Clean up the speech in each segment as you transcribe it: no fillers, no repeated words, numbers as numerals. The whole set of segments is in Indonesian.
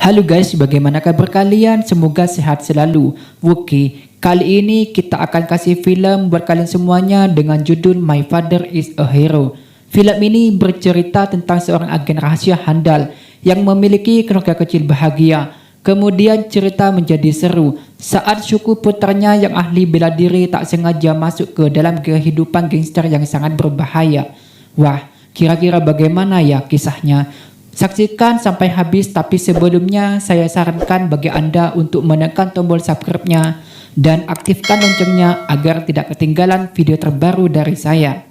Halo guys, bagaimana kabar kalian? Semoga sehat selalu. Oke, kali ini kita akan kasih film buat kalian semuanya dengan judul My Father is a Hero. Film ini bercerita tentang seorang agen rahasia handal yang memiliki keluarga kecil bahagia. Kemudian cerita menjadi seru saat suku putranya yang ahli bela diri tak sengaja masuk ke dalam kehidupan gangster yang sangat berbahaya. Wah, kira-kira bagaimana ya kisahnya? Saksikan sampai habis, tapi sebelumnya saya sarankan bagi Anda untuk menekan tombol subscribe-nya dan aktifkan loncengnya agar tidak ketinggalan video terbaru dari saya.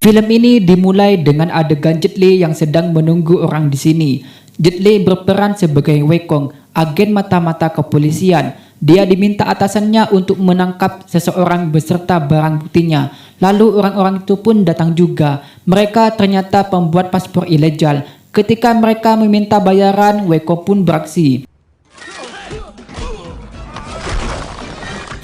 Film ini dimulai dengan adegan Jet Li yang sedang menunggu orang di sini. Jet Li berperan sebagai Wei Kong, agen mata-mata kepolisian. Dia diminta atasannya untuk menangkap seseorang beserta barang buktinya. Lalu orang-orang itu pun datang juga. Mereka ternyata pembuat paspor ilegal. Ketika mereka meminta bayaran, Wei Kong pun beraksi.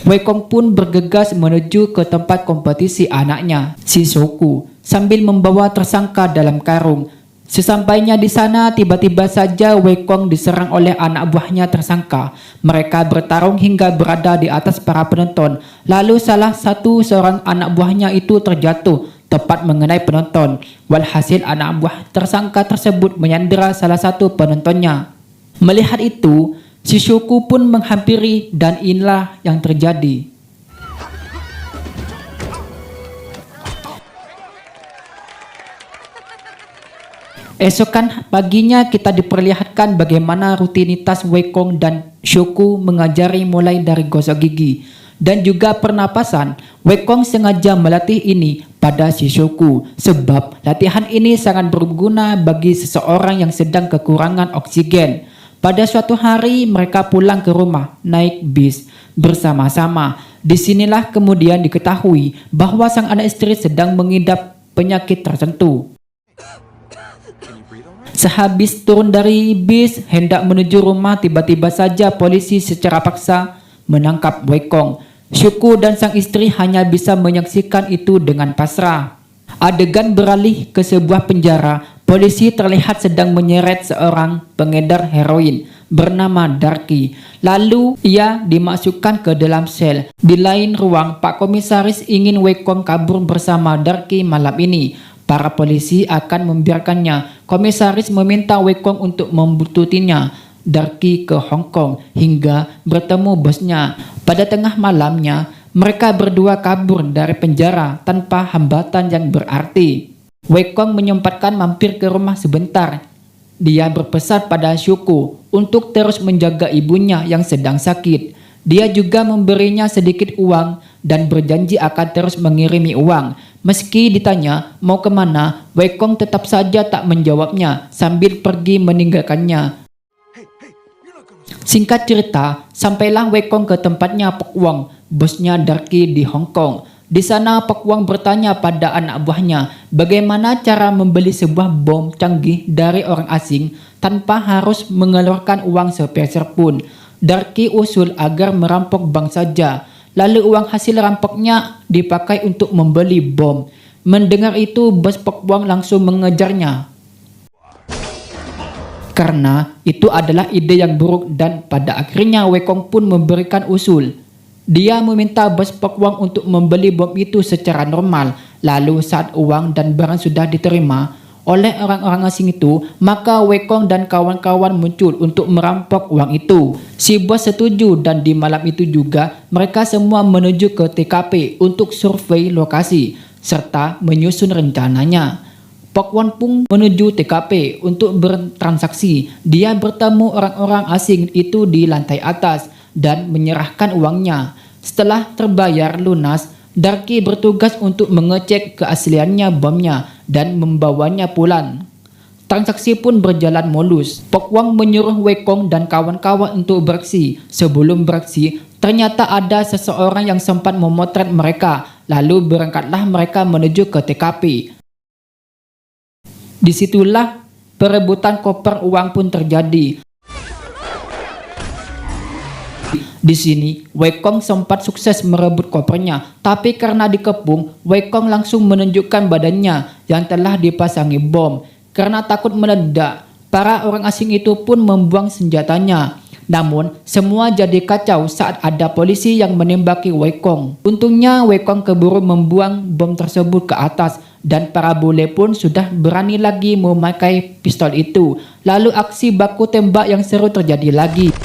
Wei Kong pun bergegas menuju ke tempat kompetisi anaknya, si Shoku, sambil membawa tersangka dalam karung. Sesampainya di sana, tiba-tiba saja Wei Kong diserang oleh anak buahnya tersangka. Mereka bertarung hingga berada di atas para penonton. Lalu salah satu seorang anak buahnya itu terjatuh, tepat mengenai penonton. Walhasil anak buah tersangka tersebut menyandera salah satu penontonnya. Melihat itu, si Shoku pun menghampiri dan inilah yang terjadi. Esokan paginya kita diperlihatkan bagaimana rutinitas Wei Kong dan Shoku mengajari mulai dari gosok gigi dan juga pernapasan. Wei Kong sengaja melatih ini pada si Shoku sebab latihan ini sangat berguna bagi seseorang yang sedang kekurangan oksigen. Pada suatu hari mereka pulang ke rumah naik bis bersama-sama. Disinilah kemudian diketahui bahwa sang anak istri sedang mengidap penyakit tertentu. Sehabis turun dari bis hendak menuju rumah, tiba-tiba saja polisi secara paksa menangkap Wei Kong. Shoku dan sang istri hanya bisa menyaksikan itu dengan pasrah. Adegan beralih ke sebuah penjara. Polisi terlihat sedang menyeret seorang pengedar heroin bernama Darky. Lalu ia dimasukkan ke dalam sel. Di lain ruang, Pak Komisaris ingin Wei Kong kabur bersama Darky malam ini. Para polisi akan membiarkannya. Komisaris meminta Wei Kong untuk membuntutinya Darky ke Hong Kong hingga bertemu bosnya. Pada tengah malamnya, mereka berdua kabur dari penjara tanpa hambatan yang berarti. Wei Kong menyempatkan mampir ke rumah sebentar. Dia berpesan pada Shoku untuk terus menjaga ibunya yang sedang sakit. Dia juga memberinya sedikit uang dan berjanji akan terus mengirimi uang. Meski ditanya mau kemana, Wei Kong tetap saja tak menjawabnya sambil pergi meninggalkannya. Singkat cerita, sampailah Wei Kong ke tempatnya Pok Wong, bosnya Darky di Hong Kong. Di sana Pok Wong bertanya pada anak buahnya bagaimana cara membeli sebuah bom canggih dari orang asing tanpa harus mengeluarkan uang sepeser pun. Darky usul agar merampok bank saja. Lalu uang hasil rampoknya dipakai untuk membeli bom. Mendengar itu, bos Pok Wong langsung mengejarnya. Karena itu adalah ide yang buruk dan pada akhirnya Wei Kong pun memberikan usul. Dia meminta bos Pok Wong untuk membeli bom itu secara normal. Lalu saat uang dan barang sudah diterima oleh orang-orang asing itu, maka Wei Kong dan kawan-kawan muncul untuk merampok uang itu. Si bos setuju dan di malam itu juga mereka semua menuju ke TKP untuk survei lokasi serta menyusun rencananya. Pok Won pun menuju TKP untuk bertransaksi. Dia bertemu orang-orang asing itu di lantai atas dan menyerahkan uangnya. Setelah terbayar lunas, Darky bertugas untuk mengecek keasliannya bomnya dan membawanya pulang. Transaksi pun berjalan mulus. Pok Wong menyuruh Wei Kong dan kawan-kawan untuk beraksi. Sebelum beraksi, ternyata ada seseorang yang sempat memotret mereka. Lalu berangkatlah mereka menuju ke TKP. Disitulah perebutan koper uang pun terjadi. Di sini, Wei Kong sempat sukses merebut kopernya, tapi karena dikepung, Wei Kong langsung menunjukkan badannya yang telah dipasangi bom. Karena takut meledak, Para orang asing itu pun membuang senjatanya. Namun, semua jadi kacau saat ada polisi yang menembaki Wei Kong. Untungnya Wei Kong keburu membuang bom tersebut ke atas dan para bule pun sudah berani lagi memakai pistol itu. Lalu aksi baku tembak yang seru terjadi lagi.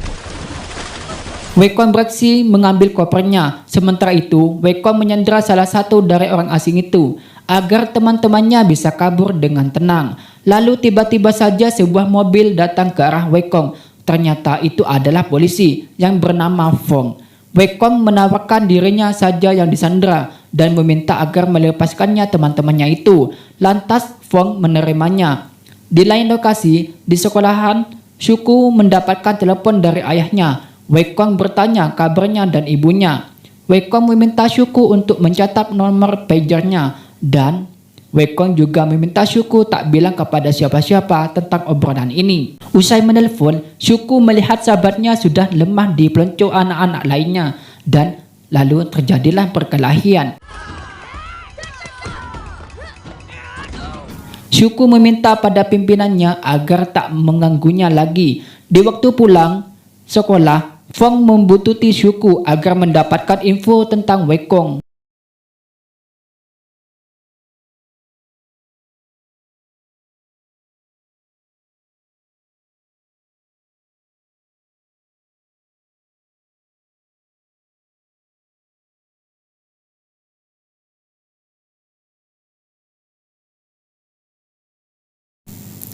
Wei Kong beraksi mengambil kopernya. Sementara itu, Wei Kong menyandera salah satu dari orang asing itu agar teman-temannya bisa kabur dengan tenang. Lalu tiba-tiba saja sebuah mobil datang ke arah Wei Kong. Ternyata itu adalah polisi yang bernama Fong. Wei Kong menawarkan dirinya saja yang disandera dan meminta agar melepaskannya teman-temannya itu. Lantas Fong menerimanya. Di lain lokasi, di sekolahan, Shuku mendapatkan telepon dari ayahnya. Wei Kong bertanya kabarnya dan ibunya. Wei Kong meminta Shuku untuk mencatat nomor pagernya dan Wei Kong juga meminta Shuku tak bilang kepada siapa-siapa tentang obrolan ini. Usai menelpon, Shuku melihat sahabatnya sudah lemah di pelonco anak-anak lainnya dan lalu terjadilah perkelahian. Shuku meminta pada pimpinannya agar tak mengganggunya lagi. Di waktu pulang sekolah, Fong membuntuti Shuku agar mendapatkan info tentang Wei Kong.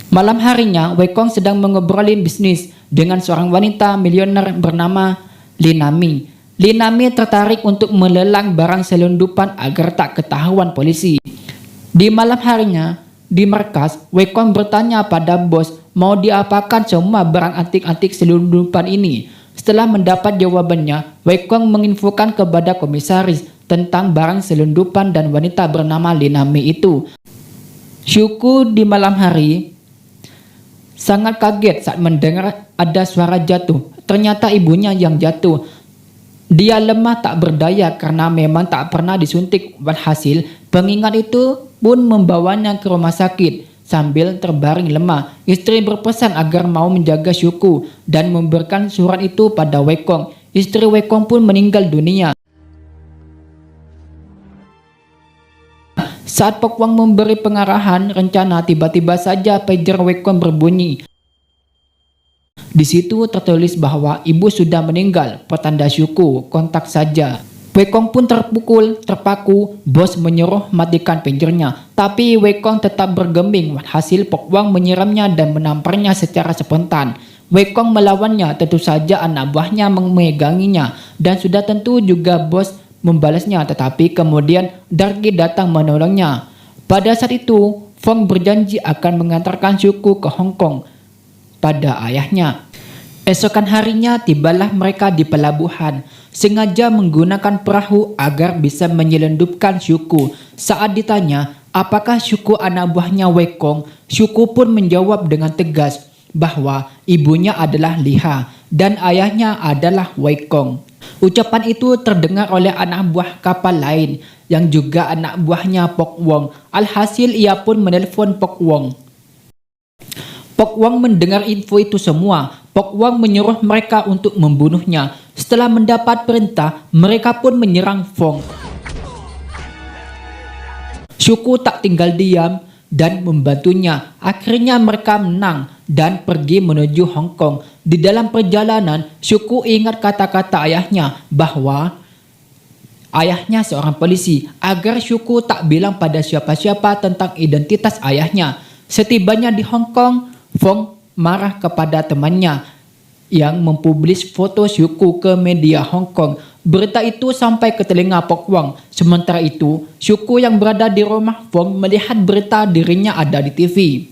Malam harinya, Wei Kong sedang mengobrolin bisnis dengan seorang wanita milioner bernama Lina Mi. Lina Mi tertarik untuk melelang barang selundupan agar tak ketahuan polisi. Di malam harinya, di markas, Wei Kong bertanya pada bos mau diapakan semua barang antik-antik selundupan ini. Setelah mendapat jawabannya, Wei Kong menginfokan kepada komisaris tentang barang selundupan dan wanita bernama Lina Mi itu. Shuku di malam hari sangat kaget saat mendengar ada suara jatuh. Ternyata ibunya yang jatuh. Dia lemah tak berdaya karena memang tak pernah disuntik. Walhasil, pengingat itu pun membawanya ke rumah sakit. Sambil terbaring lemah, istri berpesan agar mau menjaga Shuku dan memberikan surat itu pada Wei Kong. Istri Wei Kong pun meninggal dunia. Saat Pok Wang memberi pengarahan rencana, tiba-tiba saja pager Wei Kong berbunyi. Di situ tertulis bahwa ibu sudah meninggal, pertanda Shuku, kontak saja. Wei Kong pun terpaku, bos menyuruh matikan pagernya. Tapi Wei Kong tetap bergeming, hasil Pok Wang menyiramnya dan menamparnya secara spontan. Wei Kong melawannya, tentu saja anak buahnya memeganginya, dan sudah tentu juga bos membalasnya, tetapi kemudian Darky datang menolongnya. Pada saat itu, Fong berjanji akan mengantarkan Shuku ke Hong Kong pada ayahnya. Esokan harinya tibalah mereka di pelabuhan, sengaja menggunakan perahu agar bisa menyelundupkan Shuku. Saat ditanya apakah Shuku anak buahnya Wei Kong, Shuku pun menjawab dengan tegas bahwa ibunya adalah Liha dan ayahnya adalah Wei Kong. Ucapan itu terdengar oleh anak buah kapal lain yang juga anak buahnya Pok Wong. Alhasil ia pun menelpon Pok Wong. Pok Wong mendengar info itu semua. Pok Wong menyuruh mereka untuk membunuhnya. Setelah mendapat perintah, mereka pun menyerang Fong. Shuku tak tinggal diam dan membantunya. Akhirnya mereka menang dan pergi menuju Hong Kong. Di dalam perjalanan, Shuku ingat kata-kata ayahnya bahwa ayahnya seorang polisi, agar Shuku tak bilang pada siapa-siapa tentang identitas ayahnya. Setibanya di Hong Kong, Fong marah kepada temannya yang mempublis foto Shuku ke media Hong Kong. Berita itu sampai ke telinga Pok Wang. Sementara itu, Shuku yang berada di rumah Fong melihat berita dirinya ada di TV.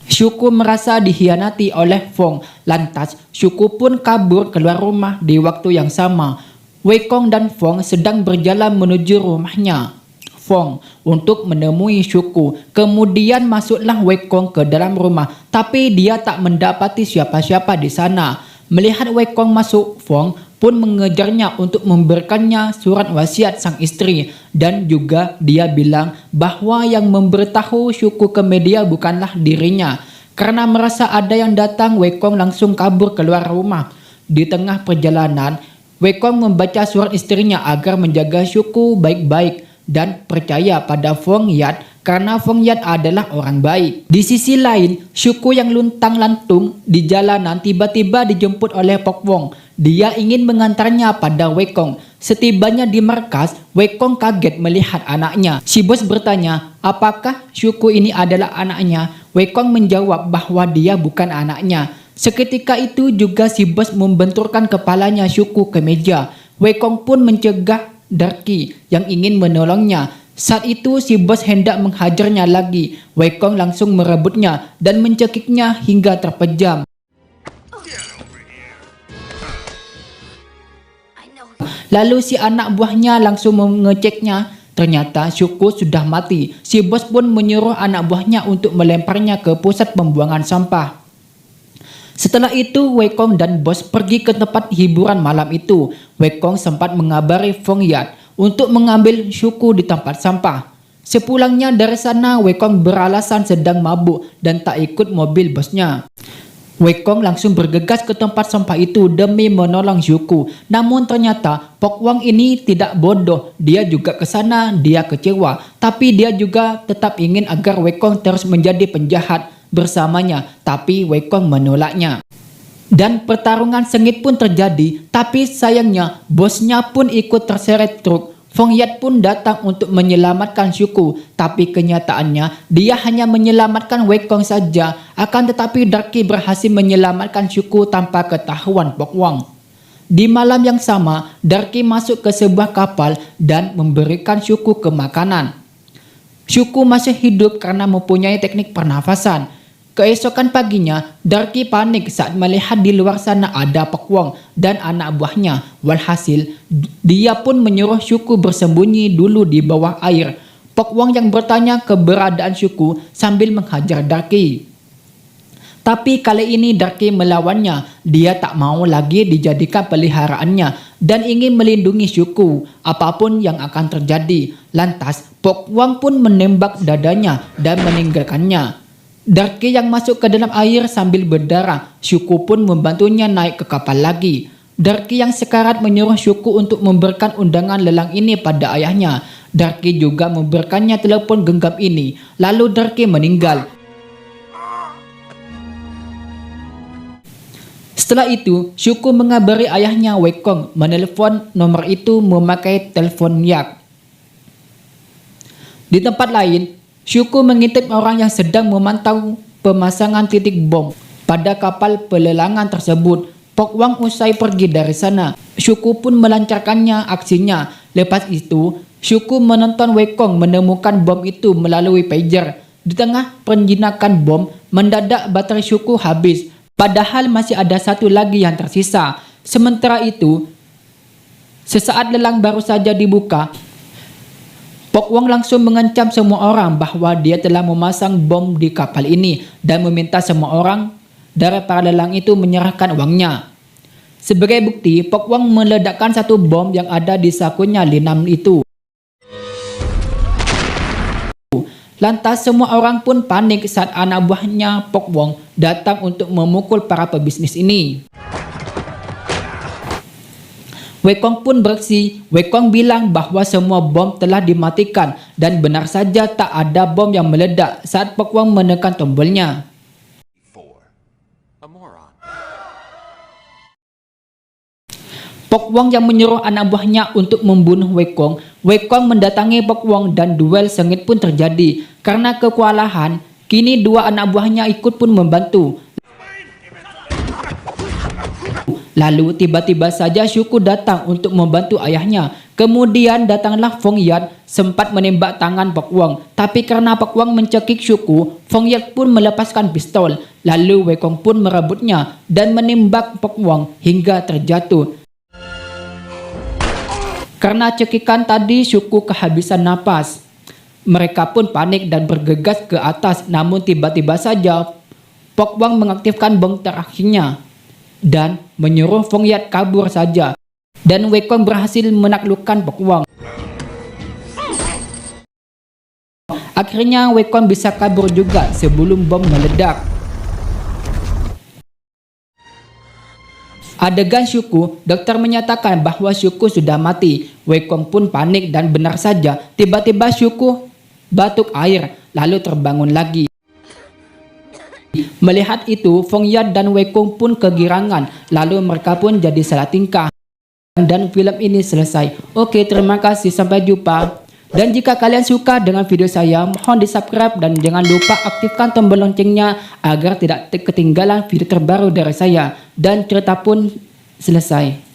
Shuku merasa dikhianati oleh Fong. Lantas, Shuku pun kabur keluar rumah di waktu yang sama. Wei Kong dan Fong sedang berjalan menuju rumahnya Fong untuk menemui Shuku. Kemudian masuklah Wei Kong ke dalam rumah, tapi dia tak mendapati siapa-siapa di sana. Melihat Wei Kong masuk, Fong pun mengejarnya untuk memberikannya surat wasiat sang istri, dan juga dia bilang bahwa yang memberitahu Shuku ke media bukanlah dirinya. Karena merasa ada yang datang, Wei Kong langsung kabur keluar rumah. Di tengah perjalanan, Wei Kong membaca surat istrinya agar menjaga Shuku baik-baik dan percaya pada Fong Yat karena Fong Yat adalah orang baik. Di sisi lain, Shuku yang luntang-lantung di jalanan tiba-tiba dijemput oleh Pok Wong. Dia ingin mengantarnya pada Wei Kong. Setibanya di markas, Wei Kong kaget melihat anaknya. Si bos bertanya, apakah Shuku ini adalah anaknya? Wei Kong menjawab bahwa dia bukan anaknya. Seketika itu juga si bos membenturkan kepalanya Shuku ke meja. Wei Kong pun mencegah Darky yang ingin menolongnya. Saat itu si bos hendak menghajarnya lagi. Wei Kong langsung merebutnya dan mencekiknya hingga terpejam. Lalu si anak buahnya langsung mengeceknya. Ternyata Shuku sudah mati. Si bos pun menyuruh anak buahnya untuk melemparnya ke pusat pembuangan sampah. Setelah itu, Wei Kong dan bos pergi ke tempat hiburan malam itu. Wei Kong sempat mengabari Fong Yat untuk mengambil Shuku di tempat sampah. Sepulangnya dari sana, Wei Kong beralasan sedang mabuk dan tak ikut mobil bosnya. Wei Kong langsung bergegas ke tempat sampah itu demi menolong Shuku. Namun ternyata Pok Wong ini tidak bodoh. Dia juga ke sana, dia kecewa. Tapi dia juga tetap ingin agar Wei Kong terus menjadi penjahat bersamanya, tapi Wei Kong menolaknya. Dan pertarungan sengit pun terjadi, tapi sayangnya bosnya pun ikut terseret truk. Fong Yat pun datang untuk menyelamatkan Shuku, tapi kenyataannya dia hanya menyelamatkan Wei Kong saja. Akan tetapi Darky berhasil menyelamatkan Shuku tanpa ketahuan Pok Wong. Di malam yang sama, Darky masuk ke sebuah kapal dan memberikan Shuku ke makanan. Shuku masih hidup karena mempunyai teknik pernafasan. Keesokan paginya, Darky panik saat melihat di luar sana ada Pok Wong dan anak buahnya. Walhasil, dia pun menyuruh Shuku bersembunyi dulu di bawah air. Pok Wong yang bertanya keberadaan Shuku sambil menghajar Darky. Tapi kali ini Darky melawannya. Dia tak mau lagi dijadikan peliharaannya dan ingin melindungi Shuku apapun yang akan terjadi. Lantas, Pok Wong pun menembak dadanya dan meninggalkannya. Darky yang masuk ke dalam air sambil berdarah. Shuku pun membantunya naik ke kapal lagi. Darky yang sekarat menyuruh Shuku untuk memberikan undangan lelang ini pada ayahnya. Darky juga memberikannya telepon genggam ini. Lalu Darky meninggal. Setelah itu, Shuku mengabari ayahnya Wei Kong menelpon nomor itu memakai telepon yak. Di tempat lain, Shuku mengintip orang yang sedang memantau pemasangan titik bom pada kapal pelelangan tersebut. Pok Wong usai pergi dari sana, Shuku pun melancarkannya aksinya. Lepas itu, Shuku menonton Wei Kong menemukan bom itu melalui pager. Di tengah penjinakan bom, mendadak baterai Shuku habis. Padahal masih ada satu lagi yang tersisa. Sementara itu, sesaat lelang baru saja dibuka, Pok Wong langsung mengancam semua orang bahwa dia telah memasang bom di kapal ini dan meminta semua orang dari para lelang itu menyerahkan uangnya. Sebagai bukti, Pok Wong meledakkan satu bom yang ada di sakunya linam itu. Lantas semua orang pun panik saat anak buahnya Pok Wong datang untuk memukul para pebisnis ini. Wei Kong pun bereaksi. Wei Kong bilang bahwa semua bom telah dimatikan dan benar saja tak ada bom yang meledak saat Pok Wong menekan tombolnya. Pok Wong yang menyuruh anak buahnya untuk membunuh Wei Kong. Wei Kong mendatangi Pok Wong dan duel sengit pun terjadi. Karena kewalahan, kini dua anak buahnya ikut pun membantu. Lalu tiba-tiba saja Shuku datang untuk membantu ayahnya. Kemudian datanglah Fong Yat sempat menembak tangan Pok Wong. Tapi karena Pok Wong mencekik Shuku, Fong Yat pun melepaskan pistol. Lalu Wei Kong pun merebutnya dan menembak Pok Wong hingga terjatuh. Karena cekikan tadi, Shuku kehabisan napas. Mereka pun panik dan bergegas ke atas. Namun tiba-tiba saja Pok Wong mengaktifkan bom terakhirnya dan menyuruh Fong Yat kabur saja. Dan Wei Kong berhasil menaklukkan Pok Wong. Akhirnya Wei Kong bisa kabur juga sebelum bom meledak. Adegan Syuku, dokter menyatakan bahwa Syuku sudah mati. Wei Kong pun panik dan benar saja, tiba-tiba Syuku batuk air, lalu terbangun lagi. Melihat itu, Fong Yat dan Wei Kong pun kegirangan, lalu mereka pun jadi salah tingkah. Dan film ini selesai. Oke, terima kasih, sampai jumpa. Dan jika kalian suka dengan video saya, mohon di subscribe dan jangan lupa aktifkan tombol loncengnya agar tidak ketinggalan video terbaru dari saya. Dan cerita pun selesai.